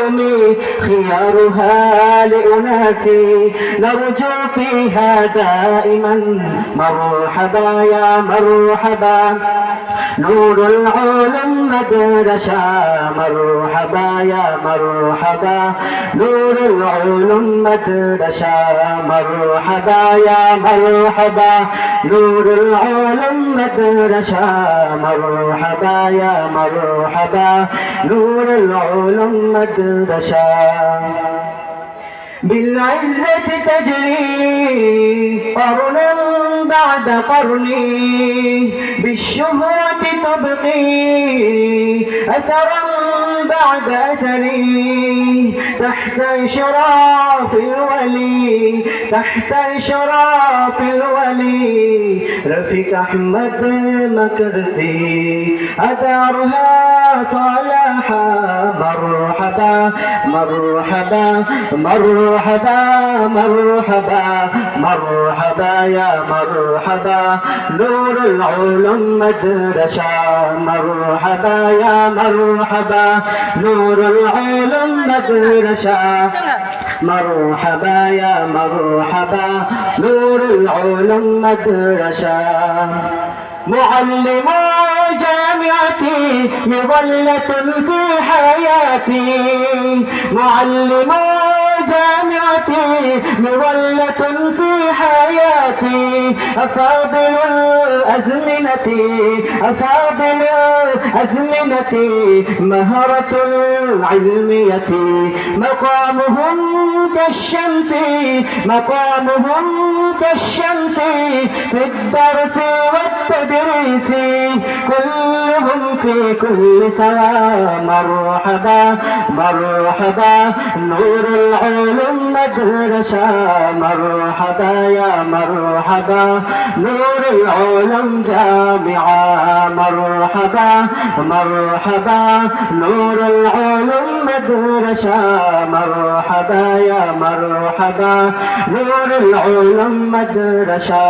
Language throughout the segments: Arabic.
العلوم خيارها لأناس نرجو فيها دائما مرحبا يا مرحبا. نور العلوم مدرسة مرحبا يا مرحبا. نور العلوم مدرسة مرحبا يا مرحبا. نور العلوم مدرسة مرحبا يا مرحبا. نور العلوم مدرسة بالعزة تجري قرنا بعد قرن بالشهرة تبقي أثرا بعد أثر تحت إشراف الولي تحت إشراف الولي رفيق أحمد مكرسي أدارها صلاحا. مرحبا مرحبا مرحبا مرحبا مرحبا يا مرحبا. نور العلوم مدرسة مرحبا يا مرحبا. نور العلوم مدرسة مرحبا يا مرحبا. نور العلوم مدرسة معلم جامعتي مظلة في حياتي. معلم جامعتي مظلة في حياتي. أفاضل الأزمنة أفاضل الأزمنة مهرة العلمية. مقامهم كالشمس مقامهم كالشمس في الدرس والتدريس. كلهم في كل سواء. مرحبا مرحبا. نور العلوم مدرسة مرحبا يا مرحبا. نور العلوم جامعة مرحبا مرحبا. نور العلوم مدرسة مرحبا يا مرحبا. نور العلوم مدرسة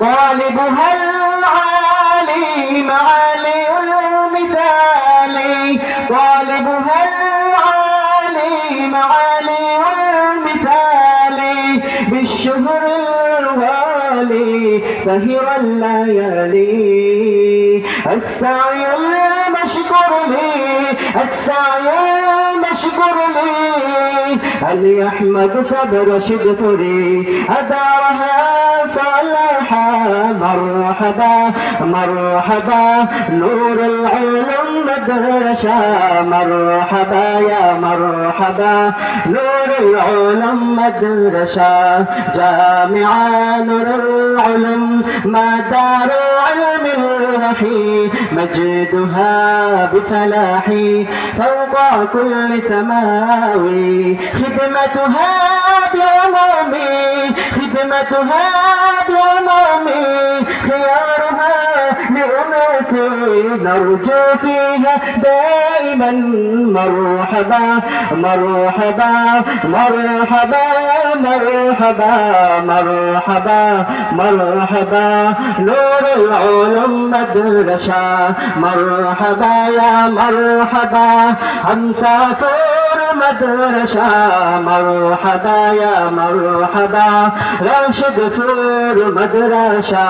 طالبها العالي معالي المثال. طالبها العالي معالي المثال. بالشهر الوالي سهر الليالي. السعي المشكور لي السعي المشكور لي. هل يحمد صبر شدفري أدارها صلاحا. مرحبا مرحبا. نور العلوم مدرسة مرحبا يا مرحبا. نور العلوم مدرسة جامعة. نور العلوم ما دار علم رحي مجدها بفلاحي فوق كل سماوي. خدمتها بعمومي خدمتها بعمومي. خيارها لأناس نرجو فيها دائما مرحبا مرحبا مرحبا مرحبا مرحبا مرحبا. نور العلوم مدرسة مرحبا يا مرحبا. مسافر مدرسة مرحبا يا مرحبا. راشد فور مدرسة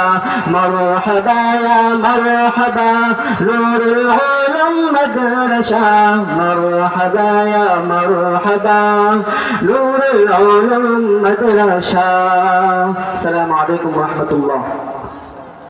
مرحبا يا مرحبا. نور العلوم مدرسة مرحبا يا مرحبا. نور العلوم مدرسة. السلام عليكم ورحمة الله.